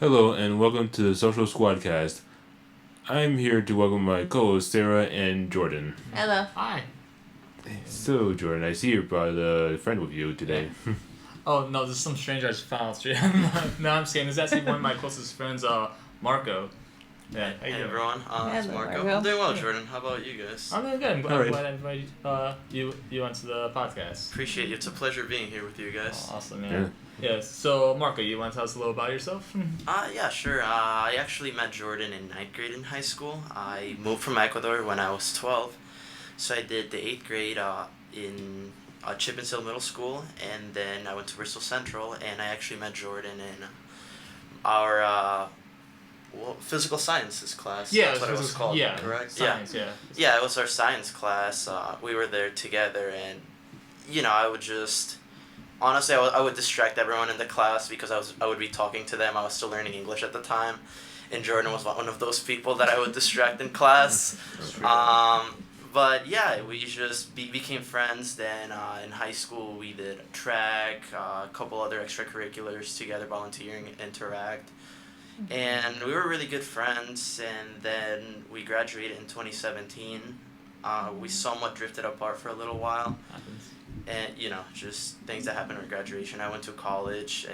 Hello and welcome to the Social Squadcast. I'm here to welcome my co-hosts Sarah and Jordan. Hello. Hi. So Jordan, I see you brought a friend with you today. Oh no, this is some stranger I just found on the street. No, I'm saying this is actually one of my closest friends, Marco. Yeah. Hey everyone, it's Hello, Marco. Marco. I'm doing well, Jordan. How about you guys? I'm doing good. I'm All right. glad I invited you onto the podcast. Appreciate you. It's a pleasure being here with you guys. Oh, awesome, Yeah. man. Yes. So Marco, you want to tell us a little about yourself? Yeah, sure. I actually met Jordan in 9th grade in high school. I moved from Ecuador when I was 12. So I did the 8th grade in Chippensdale Middle School, and then I went to Bristol Central, and I actually met Jordan in our physical sciences class. Yeah, That's what it was called. Yeah, correct. Science, yeah. Yeah, it was our science class. We were there together, and I would just honestly, I would distract everyone in the class because I would be talking to them. I was still learning English at the time, and Jordan was one of those people that I would distract in class. But yeah, we just became friends. Then in high school, we did track, a couple other extracurriculars together, volunteering, interact. And we were really good friends, and then we graduated in 2017. We somewhat drifted apart for a little while, Happens. and just things that happened at graduation. I went to college,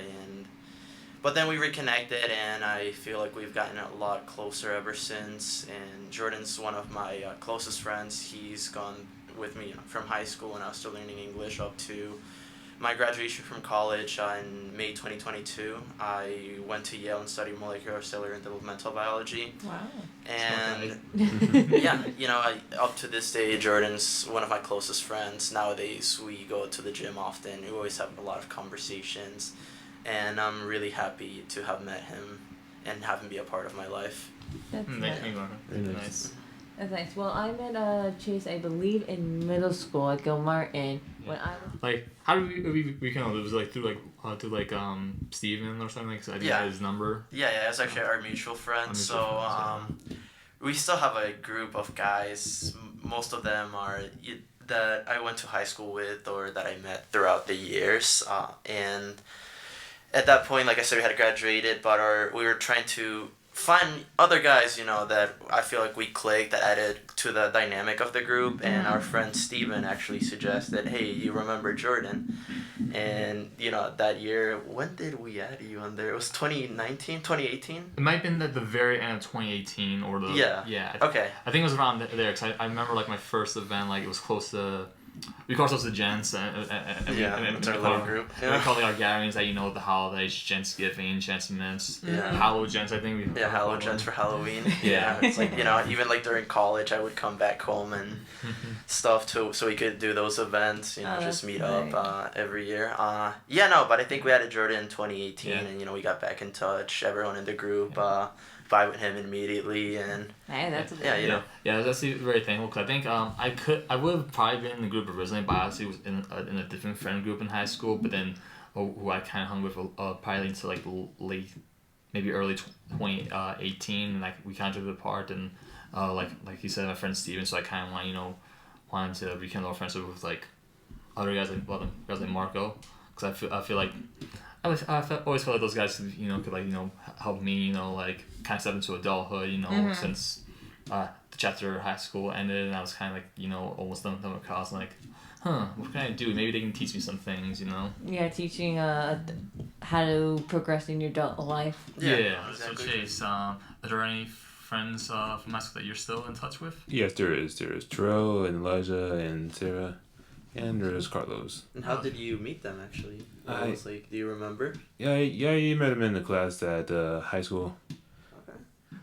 but then we reconnected, and I feel like we've gotten a lot closer ever since. And Jordan's one of my closest friends. He's gone with me from high school when I was still learning English up to my graduation from college in May 2022. I went to Yale and studied molecular, cellular, and developmental biology. Wow. And up to this day, Jordan's one of my closest friends. Nowadays, we go to the gym often. We always have a lot of conversations, and I'm really happy to have met him and have him be a part of my life. That's Thank nice. you, Marco. Very nice. Nice. That's nice. Well, I met Chase, I believe, in middle school at Gilmartin. When I was Like, how did we kind of? It was like through Steven or something. Cause I think I had his number. Yeah, it's actually our mutual friend. We still have a group of guys. Most of them are that I went to high school with or that I met throughout the years. And at that point, like I said, we had graduated, but we were trying to find other guys, that I feel like we clicked, that added to the dynamic of the group. And our friend Steven actually suggested, hey, you remember Jordan? And, that year, when did we add you on there? It was 2019, 2018? It might have been at the very end of 2018 or the Yeah. Okay. I think it was around there because I remember like my first event, like it was close to. We call ourselves the Gents, and It's our little group. We call it our gatherings that the holidays, Gents Giving, Gents Mints, Yeah. Hallow Gents. I think we. Hallow Gents for Halloween. Yeah. It's like, even like during college, I would come back home and stuff too, so we could do those events, Oh, just that's meet great. up every year. But I think we added Jordan in 2018, and we got back in touch. Everyone in the group vibed with him immediately, and hey, that's Yeah, that's very thankful because I think I would have probably been in the group originally, but I actually was in a different friend group in high school, but then who I kind of hung with probably into like late, maybe early 2018, and like we kind of drifted apart, and like you said, my friend Steven, so I kind of wanted to rekindle our friendship with like other guys like Marco, because I feel like. Always felt like those guys, could help me, like kind of step into adulthood, since the chapter of high school ended, and I was kind of like, almost done with college, like, what can I do? Maybe they can teach me some things, Yeah, teaching how to progress in your adult life. Yeah. Exactly. So Chase, are there any friends from high school that you're still in touch with? Yes, there is. There is Terrell and Elijah and Sarah, and there is Carlos. And how did you meet them, actually? Do you remember? Yeah, you met him in the class at high school.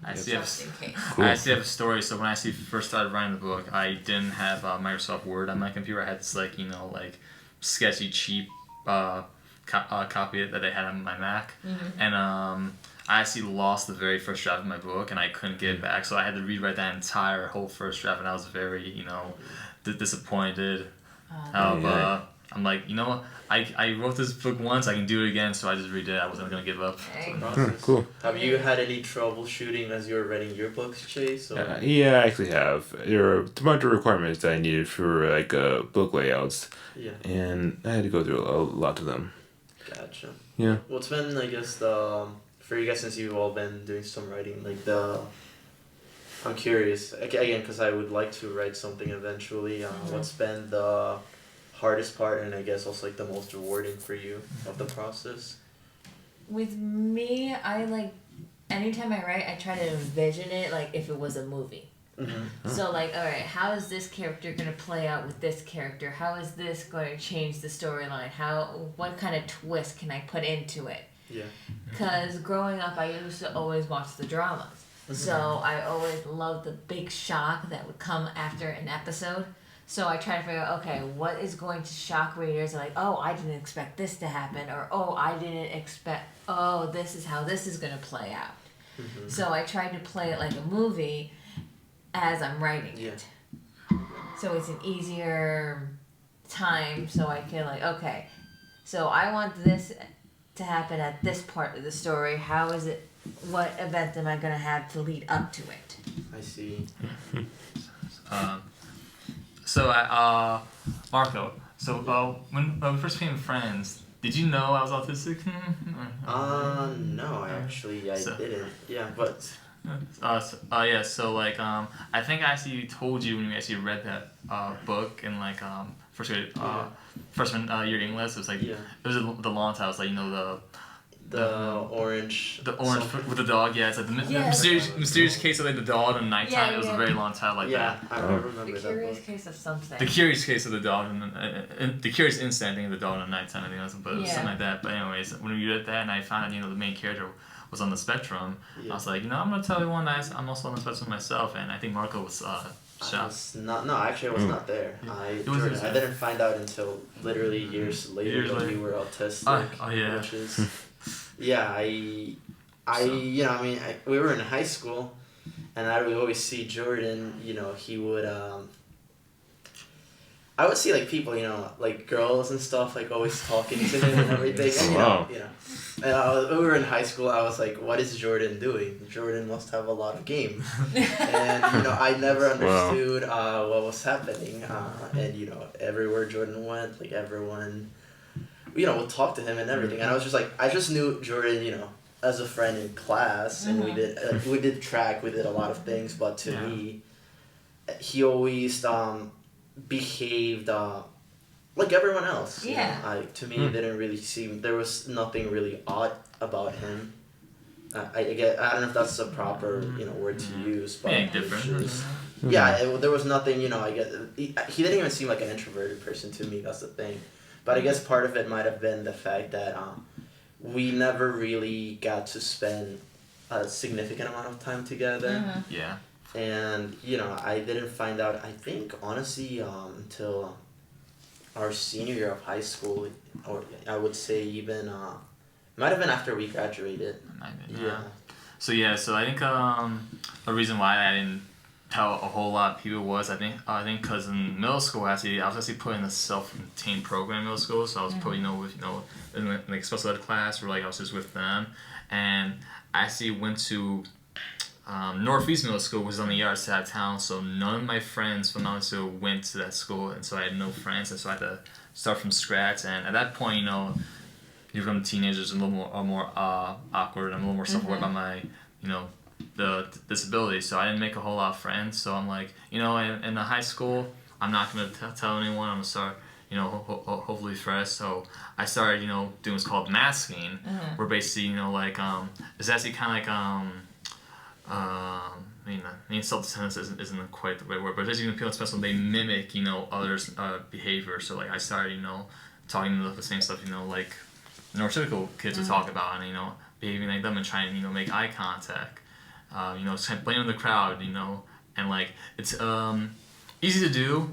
I Just in case. Cool. I actually have a story. So when I first started writing the book, I didn't have Microsoft Word on my computer. I had this sketchy, cheap copy that they had on my Mac, and I actually lost the very first draft of my book, and I couldn't get it back. So I had to rewrite that entire whole first draft, and I was very disappointed. I'm like, I wrote this book once, I can do it again, so I just redid it. I wasn't going to give up. Cool. Have you had any troubleshooting as you were writing your books, Chase? Yeah, I actually have. There are a bunch of requirements that I needed for book layouts, Yeah. and I had to go through a lot of them. Gotcha. Yeah. What's been, I guess, the for you guys, since you've all been doing some writing, like I'm curious again because I would like to write something eventually. What's been the hardest part, and I guess also like the most rewarding for you of the process? With me, I like anytime I write, I try to envision it like if it was a movie. Mm-hmm. So like, all right, how is this character gonna play out with this character? How is this going to change the storyline? What kind of twist can I put into it? Yeah. Because growing up, I used to always watch the dramas. Mm-hmm. So I always loved the big shock that would come after an episode. So I try to figure out, okay, what is going to shock readers? Like, oh, I didn't expect this to happen, or oh, I didn't expect. Oh, this is how this is gonna play out. Mm-hmm. So I tried to play it like a movie as I'm writing it. So it's an easier time, so I can like, okay, so I want this to happen at this part of the story. How is it? What event am I gonna have to lead up to it? I see. So Marco. So when we first became friends, did you know I was autistic? No, actually I didn't. Yeah, but. So like I think I actually told you when we actually read that book in like first grade freshman year English. It was like it was the long title. It was like the orange. The orange with the dog. Yeah, it's like the mysterious case of like the dog in the nighttime. It was a very long title like that. I remember The that Curious book. Case of Something. The Curious Case of the Dog and the Curious Instant, I think, of the dog in the nighttime. I think it was, but it was something like that. But anyways, when we read that and I found out the main character was on the spectrum, I was like, I'm gonna tell everyone that I'm also on the spectrum myself, and I think Marco was shocked. Actually I was not there. I didn't find out until literally years later that you were autistic. Which is, we were in high school, and I would always see Jordan. He would I would see like people, like girls and stuff, like always talking to him and everything. And, And we were in high school. I was like, "What is Jordan doing? Jordan must have a lot of game." And I never understood what was happening. And everywhere Jordan went, like everyone, would talk to him and everything. And I was just like, I just knew Jordan, as a friend in class, and we did track, we did a lot of things. But to me, he always behaved like everyone else. To me, it didn't really seem, there was nothing really odd about him. I don't know if that's the proper word to use, but different. There was nothing. He didn't even seem like an introverted person to me. That's the thing. But I guess part of it might have been the fact that we never really got to spend a significant amount of time together. Yeah. And I didn't find out, I think honestly until our senior year of high school, or I would say even might have been after we graduated. So I think the reason why I didn't tell a whole lot of people was I think because in middle school I was actually put in a self-contained program in middle school, so I was put with in like special ed class where like I was just with them, and I actually went to Northeast Middle School, which is on the other side of town, so none of my friends from middle school went to that school, and so I had no friends, and so I had to start from scratch. And at that point, you become teenagers, a little more awkward. I'm a little more self-aware about my, the disability, so I didn't make a whole lot of friends. So I'm like, in the high school, I'm not gonna tell anyone. I'm gonna start, hopefully fresh. So I started, doing what's called masking, where basically, it's actually kind of like self-defense isn't quite the right word, but as you can feel special, they mimic, others' behavior. So like I started, talking the same stuff, like neurotypical kids would talk about, and behaving like them and trying, make eye contact, blame the crowd, and like it's easy to do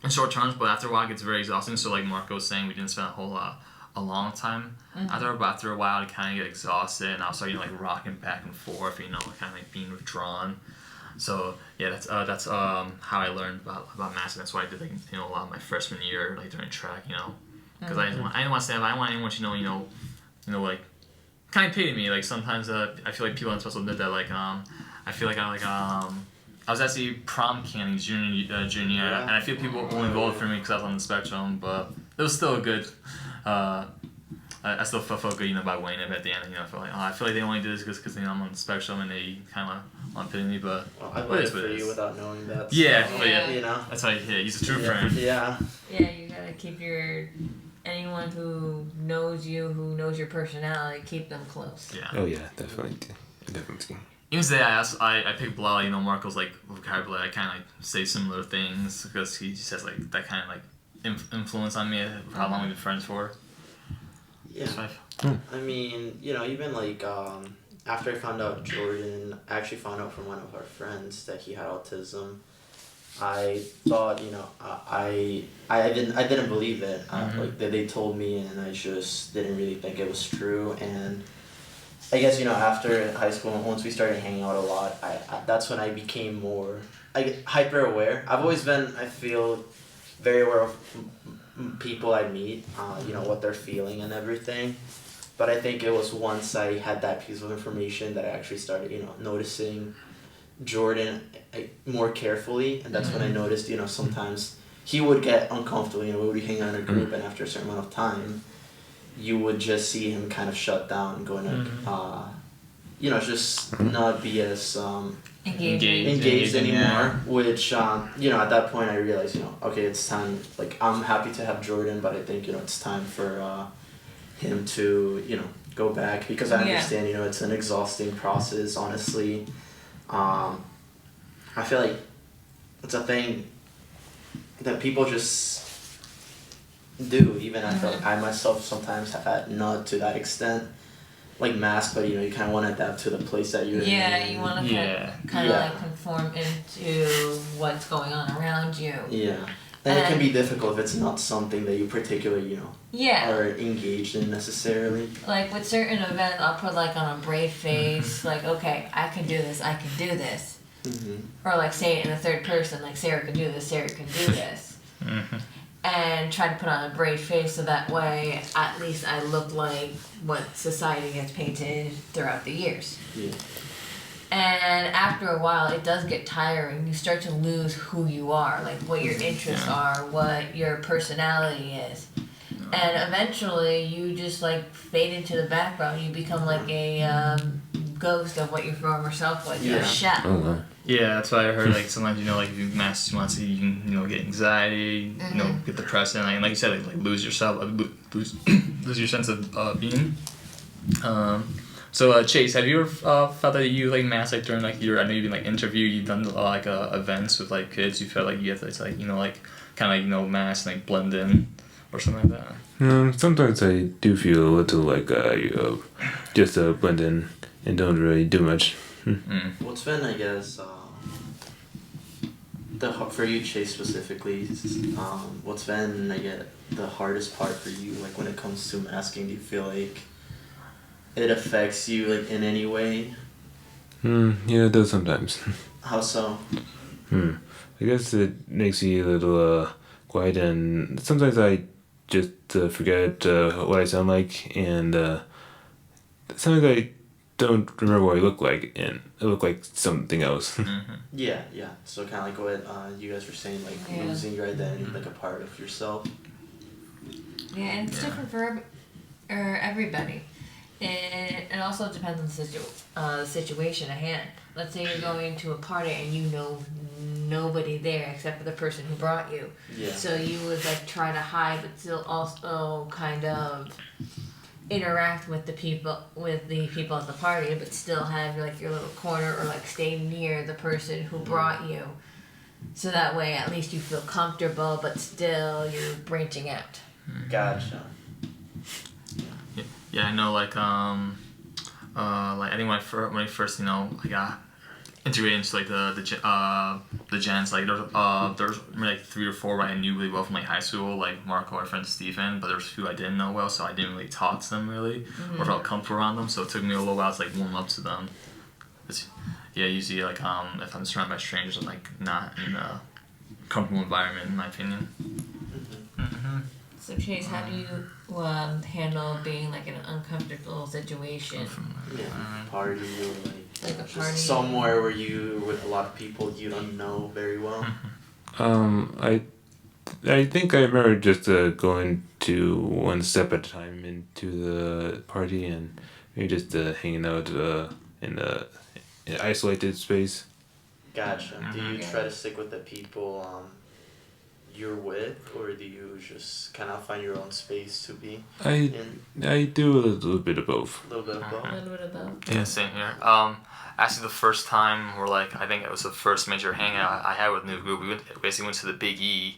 in short terms, but after a while it gets very exhausting. So like Marco was saying, we didn't spend a long time after a while to kind of get exhausted, and I'll start rocking back and forth, kind of like being withdrawn. So yeah, that's how I learned about masking. That's why I did a lot of my freshman year during track, because I didn't want to say, I didn't want anyone to like kind of pity me. Like sometimes I feel like people aren't supposed to admit that I feel like I was actually prom canning junior year, and I feel people only voted for me because I was on the spectrum, but it was still a good I still felt good, about winning it at the end. I felt like, I feel like they only did this because I'm on the spectrum and they kind of want to pity me, but Well, I voted for you without knowing that. Yeah, so, but yeah, you know. that's why he's a true friend. Yeah. Yeah, you gotta keep anyone who knows you, who knows your personality, keep them close. Yeah. Oh yeah, definitely. Even today, I picked a lot of Marco's like vocabulary. I kind of like say similar things because he just has like that kind of like influence on me for how long we've been friends for. Yeah. I mean, even like after I found out Jordan, I actually found out from one of our friends that he had autism. I thought, I didn't believe it. Like that they told me, and I just didn't really think it was true. And I guess after high school, once we started hanging out a lot, I that's when I became more hyper aware. I've always been, I feel, very aware of people I meet, what they're feeling and everything. But I think it was once I had that piece of information that I actually started, noticing Jordan more carefully, and that's when I noticed, sometimes he would get uncomfortable. We would be hanging out in a group, and after a certain amount of time, you would just see him kind of shut down, going to, just not be as engaged anymore. Which, at that point, I realized, okay, it's time. Like, I'm happy to have Jordan, but I think, it's time for him to, go back, because I understand, it's an exhausting process, honestly. I feel like it's a thing that people just do. Even I feel like I myself sometimes have had, not to that extent, like mask, but you kind of want to adapt to the place that you're in. Yeah, you want to kind of like conform into what's going on around you. Yeah. And it can be difficult if it's not something that you particularly, are engaged in necessarily. Like with certain events, I'll put like on a brave face, like, okay, I can do this, I can do this. Or like say it in the third person, like Sarah can do this, Sarah can do this. And try to put on a brave face so that way at least I look like what society has painted throughout the years. Yeah. And after a while, it does get tiring. You start to lose who you are, like what your interests are, what your personality is. And eventually, you just like fade into the background. You become like a ghost of what your former self was. You're a shell. Oh, Yeah, that's why I heard like sometimes like if you mask too much, you can get anxiety, get depressed, and like you said, like lose yourself, lose your sense of being. So Chase, have you ever felt that you like mask like during like your, I know you've been like interviewed, you've done like events with like kids, you felt like you have to like like kind of mask and like blend in or something like that? Sometimes I do feel a little like just blend in and don't really do much. What's been, I guess, for you, Chase, specifically, what's been, I guess, the hardest part for you, like when it comes to masking? Do you feel like it affects you like in any way? Yeah, it does sometimes. How so? I guess it makes me a little quiet, and sometimes I just forget what I sound like, and sometimes I don't remember what I look like, and I look like something else. Yeah. So kind of like what you guys were saying, like losing your identity, like a part of yourself. Yeah, and it's different for everybody. It also depends on the situation at hand. Let's say you're going to a party and you know nobody there except for the person who brought you. Yeah. So you would like try to hide, but still also kind of interact with the people at the party, but still have like your little corner or like stay near the person who brought you. So that way, at least you feel comfortable, but still you're branching out. Gotcha. Yeah, I know. Like I think when I first I got integrated into like the gens, like there's maybe like 3 or 4 I knew really well from like high school, like Marco, our friend Stephen, but there's 2 I didn't know well, so I didn't really talk to them really, or felt comfortable around them. So it took me a little while to like warm up to them. Usually like if I'm surrounded by strangers, I'm like not in a comfortable environment, in my opinion. So Chase, how do you handle being like in an uncomfortable situation? Party or Like a just party. somewhere where you with a lot of people you don't know very well. I I think I remember just going to one step at a time into the party and maybe just hanging out in a isolated space. Gotcha. Do you Mhm. try to stick with the people you're with, or do you just kind of find your own space to be I in? I do a little bit of both. A little bit of both. A little bit of both. Yeah, same here. Actually, the first time, or like, I think it was the first major hangout I had with the new group, basically went to the Big E,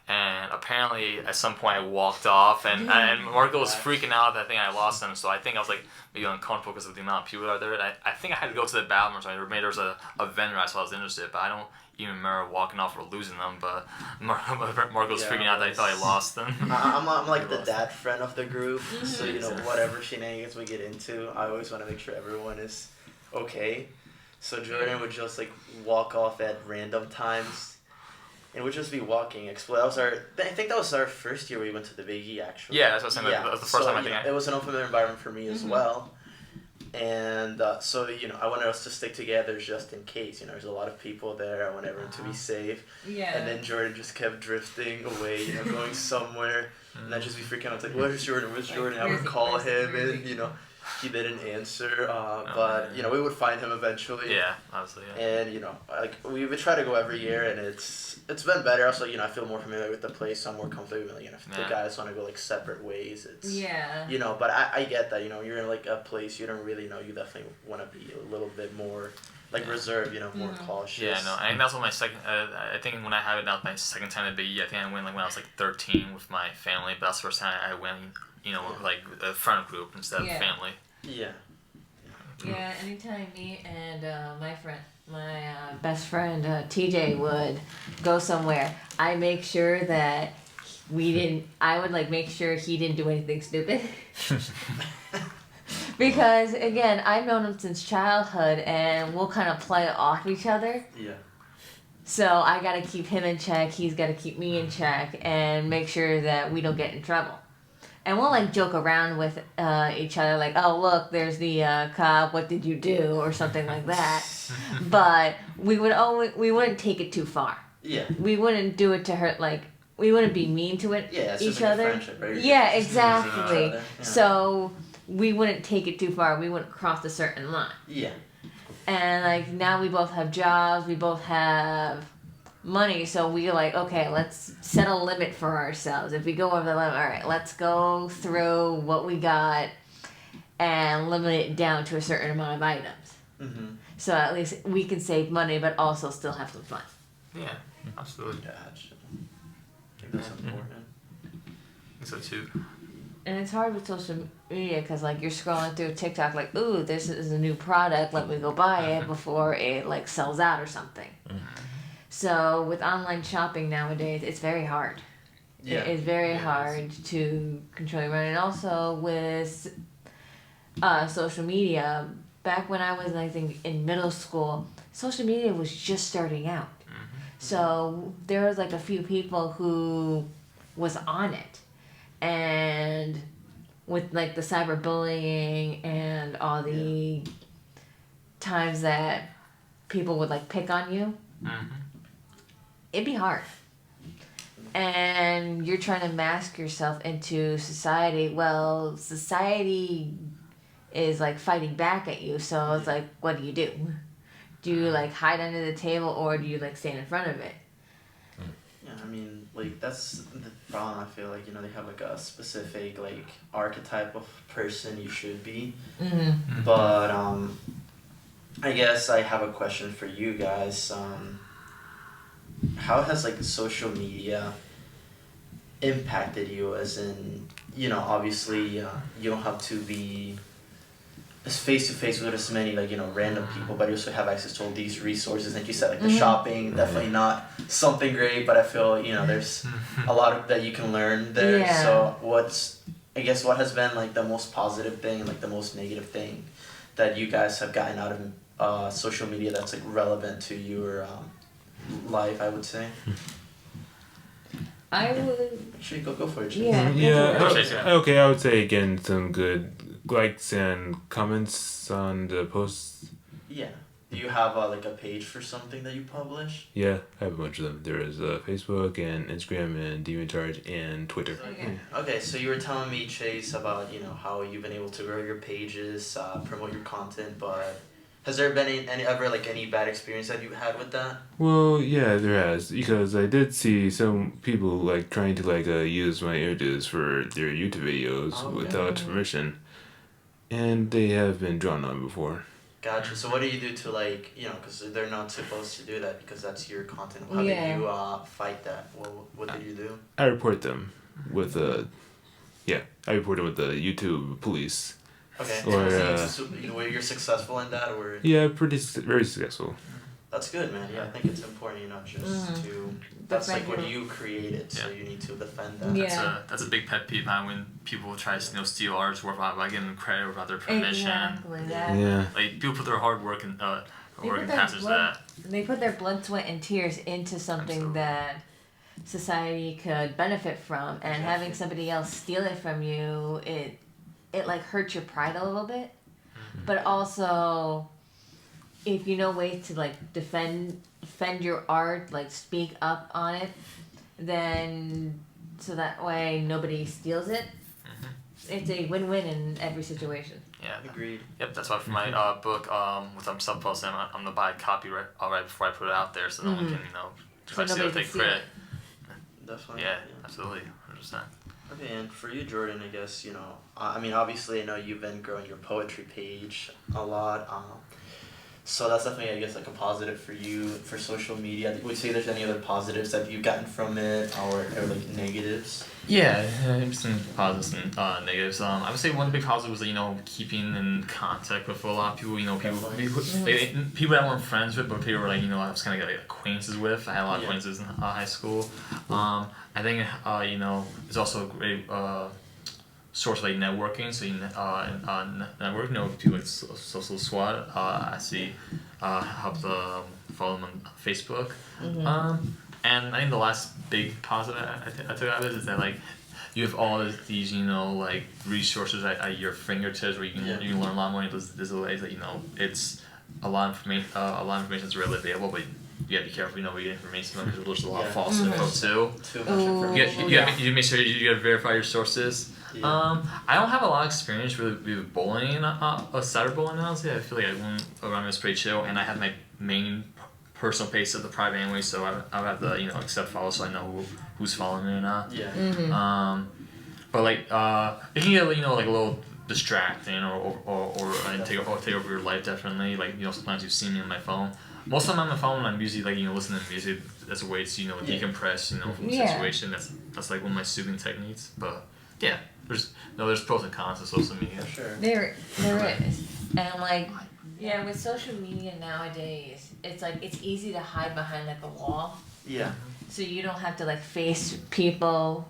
and apparently at some point I walked off, and Marco was freaking out that I think I lost him, so I think I was like maybe uncomfortable because of the amount of people that are there, and I think I had to go to the bathroom or something, or maybe there was a vendor I saw I was interested, but I don't even remember walking off or losing them, but Marco was Yeah, freaking out that he thought I lost them. I'm like the dad friend of the group, so whatever shenanigans we get into, I always want to make sure everyone is okay. So Jordan would just like walk off at random times, and we'd just be walking, explore. I think that was our first year we went to the Big E actually. Yeah, that's what I'm saying. That was the first time I think it was an unfamiliar environment for me as well. And so I wanted us to stick together just in case. There's a lot of people there. I want everyone to be safe. Yeah. And then Jordan just kept drifting away, going somewhere, and I'd just be freaking out. It's like, where's Jordan? Where's Jordan? I would call him, and he didn't answer. But we would find him eventually. Yeah, obviously. Yeah. And like we would try to go every year, and it's been better. Also, I feel more familiar with the place, so I'm more comfortable. If the guys want to go like separate ways, it's But I get that. You're in like a place you don't really know. You definitely want to be a little bit more like reserved. More cautious. Yeah, no, I think that's what my second. I think when I had it out my second time at BE, I think I went like when I was like 13 with my family. But that's the first time I went, with like a friend group instead of family. Yeah. Yeah, anytime me and my best friend TJ would go somewhere, I make sure that I would like make sure he didn't do anything stupid. Because again, I've known him since childhood, and we'll kind of play off each other. Yeah. So I gotta keep him in check. He's gotta keep me in check, and make sure that we don't get in trouble. And we'll like joke around with each other, like, "Oh, look, there's the cop. What did you do?" or something like that. But we wouldn't take it too far. Yeah. We wouldn't do it to hurt. Like, we wouldn't be mean to it. Yeah, it's each just like other. a friendship, right? Yeah, Just exactly. Yeah. So we wouldn't take it too far. We wouldn't cross a certain line. Yeah. And like now we both have jobs. We both have money, so we're like, okay, let's set a limit for ourselves. If we go over the limit, all right, let's go through what we got and limit it down to a certain amount of items. Mm-hmm. So at least we can save money, but also still have some fun. Yeah, absolutely. Gotcha. I think that's important. I think so too. And it's hard with social media because like you're scrolling through TikTok, like, ooh, this is a new product, let me go buy it before it like sells out or something. So with online shopping nowadays, it's very hard. Yeah. It's very hard to control your money. And also with social media, back when I was, I think, in middle school, social media was just starting out. So there was like a few people who was on it. And with like the cyberbullying and all the times that people would like pick on you, it'd be hard. And you're trying to mask yourself into society. Well, society is like fighting back at you. So it's like, what do? Do you like hide under the table, or do you like stand in front of it? Yeah, I mean, like that's the problem. I feel like they have like a specific like archetype of person you should be. But I guess I have a question for you guys. How has like social media impacted you? As in, obviously you don't have to be face to face with as many like random people, but you also have access to all these resources. Like you said, like the shopping, definitely not something great, but I feel there's a lot of that you can learn there. Yeah. So what has been like the most positive thing and like the most negative thing that you guys have gotten out of social media that's like relevant to your life, I would say? I would. Actually, go for it. Yeah. Okay, I would say again some good likes and comments on the posts. Yeah. Do you have like a page for something that you publish? Yeah, I have a bunch of them. There is Facebook and Instagram and DeviantArt and Twitter. Okay, so you were telling me, Chase, about how you've been able to grow your pages, promote your content, but has there been any bad experience that you've had with that? Well, yeah, there has, because I did see some people like trying to use my images for their YouTube videos without permission, and they have been drawn on before. Gotcha. So what do you do to because they're not supposed to do that because that's your content. How did you fight that? What did you do? I report them with the YouTube police. Okay. Or you're successful in that, or? Yeah, very successful. That's good, man. Yeah, I think it's important, just to. That's like what you created, so you need to defend that. Yeah. That's a big pet peeve when people try to steal artwork by giving them credit without their permission. Exactly. Yeah. Like people put their hard work in passage that. They put their blood, sweat, and tears into something that society could benefit from, and having somebody else steal it from you, it like hurts your pride a little bit, but also if you know ways to defend your art, speak up on it, then so that way nobody steals it. It's a win-win in every situation. Yeah, agreed. Yep, that's why for my book, which I'm self-posting, I'm gonna buy a copy right before I put it out there, so no one can try to take credit. Definitely. Yeah, absolutely, 100%. Okay, and for you, Jordan, I guess obviously I know you've been growing your poetry page a lot. So that's definitely, I guess, a positive for you for social media. Would you say there's any other positives that you've gotten from it, or negatives? Yeah, some positives and negatives. I would say one big positive was keeping in contact with a lot of people. People that I weren't friends with, but people were I was kind of acquaintances with. I had a lot of acquaintances in high school. I think it's also a great source of networking. So networking, people like Social Squad. I see help follow them on Facebook. And I think the last big positive I took out of it is that you have all these resources at your fingertips where you can learn a lot more. There's ways that it's a lot of information. A lot of information is readily available, but you gotta be careful. We get information because there's a lot of false info too. Too much information. You make sure you gotta verify your sources. I don't have a lot of experience with bullying, cyberbullying. Honestly, I feel like everyone around me is pretty chill, and I have my main personal page set the private anyway, so I would have to accept follow so I know who's following me or not. Yeah. But it can get a little distracting or take over your life definitely. Sometimes you see me on my phone. Most of the time on my phone I'm usually listening to music as a way to decompress from the situation. That's one of my soothing techniques. But yeah, there's pros and cons to social media. For sure. There is, and with social media nowadays, it's easy to hide behind a wall. Yeah. So you don't have to face people.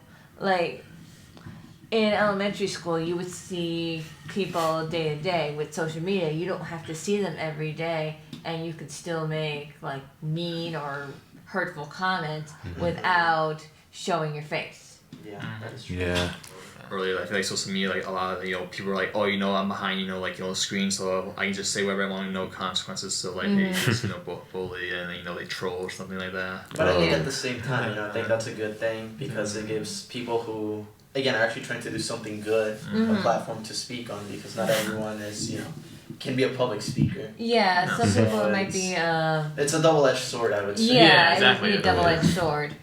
In elementary school, you would see people day to day. With social media, you don't have to see them every day, and you could still make mean or hurtful comments without showing your face. Yeah, that is true. Yeah. Earlier, I feel like social media, a lot of people are oh, I'm behind, the screen, so I can just say whatever I want, no consequences. So they just bully and they troll or something like that. But I think at the same time, I think that's a good thing because it gives people who, again, are actually trying to do something good a platform to speak on because not everyone is can be a public speaker. Yeah, some people might be. It's a double-edged sword, I would say. Yeah, exactly. It would be a double-edged sword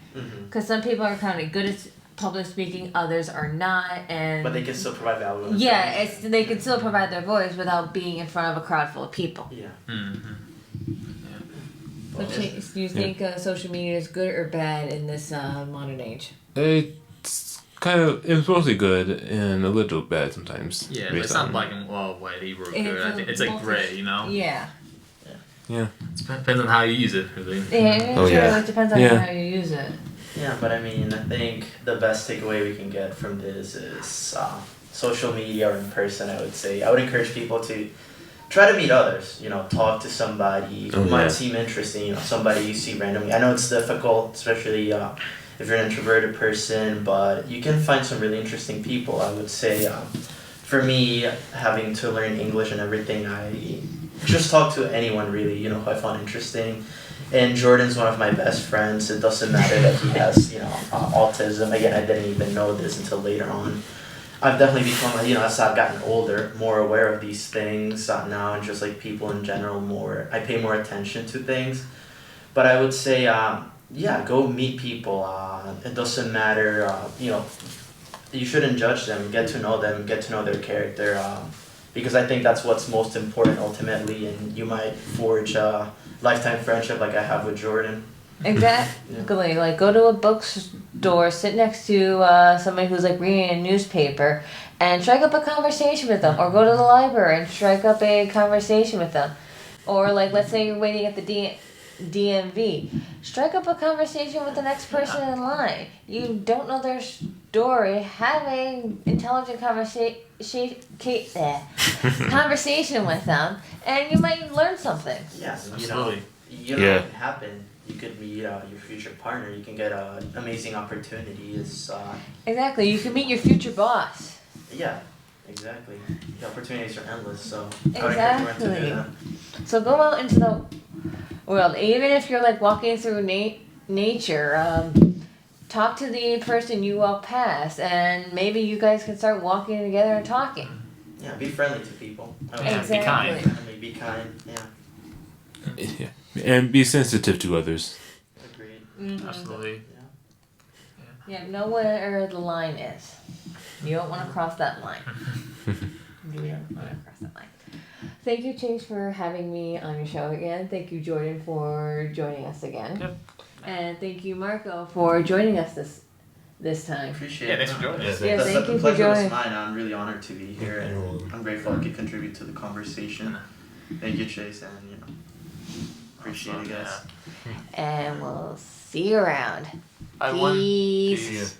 because some people are kind of good at public speaking, others are not, and but they can still provide value. Yeah, they can still provide their voice without being in front of a crowd full of people. Yeah. So, do you think social media is good or bad in this modern age? It's mostly good and a little bad sometimes. Yeah, it's not black and white, either good. I think it's gray, Yeah. Yeah. It depends on how you use it, really. Yeah, it depends on how you use it. Yeah, but I think the best takeaway we can get from this is social media or in person, I would say. I would encourage people to try to meet others, talk to somebody who might seem interesting, somebody you see randomly. I know it's difficult, especially if you're an introverted person, but you can find some really interesting people, I would say. For me, having to learn English and everything, just talk to anyone really, you know, who I found interesting. And Jordan's one of my best friends. It doesn't matter that he has, you know, autism. Again, I didn't even know this until later on. I've definitely become, you know, as I've gotten older, more aware of these things now, and just like people in general, I pay more attention to things. But I would say, yeah, go meet people. It doesn't matter, you know, you shouldn't judge them. Get to know them, get to know their character, because I think that's what's most important ultimately, and you might forge a lifetime friendship like I have with Jordan. Exactly. Yeah. Like, go to a bookstore, sit next to somebody who's like reading a newspaper, and strike up a conversation with them. Or go to the library and strike up a conversation with them. Or like, let's say you're waiting at the DMV, strike up a conversation with the next person in line. You don't know their story. Have a intelligent conversation with them, and you might learn something. Yeah, absolutely. You know what can happen. You could meet your future partner. You can get an amazing opportunity. Exactly. You can meet your future boss. Yeah, exactly. The opportunities are endless. So exactly. To do that. So go out into the world, even if you're like walking through nature. Talk to the person you walk past, and maybe you guys can start walking together and talking. Yeah, be friendly to people. Exactly. Be kind. Be kind. Yeah. Yeah. And be sensitive to others. Agreed. Mm-hmm. Absolutely. Yeah, know where the line is. You don't want to cross that line. You don't want to cross that line. Thank you, Chase, for having me on your show again. Thank you, Jordan, for joining us again. Yep. And thank you, Marco, for joining us this time. Appreciate it. Thanks for joining us. Yeah, thank you the for pleasure was joining. mine. I'm really honored to be here, and I'm grateful I could contribute to the conversation. Thank you, Chase, and you know, appreciate it, guys. And we'll see you around. Peace. Peace.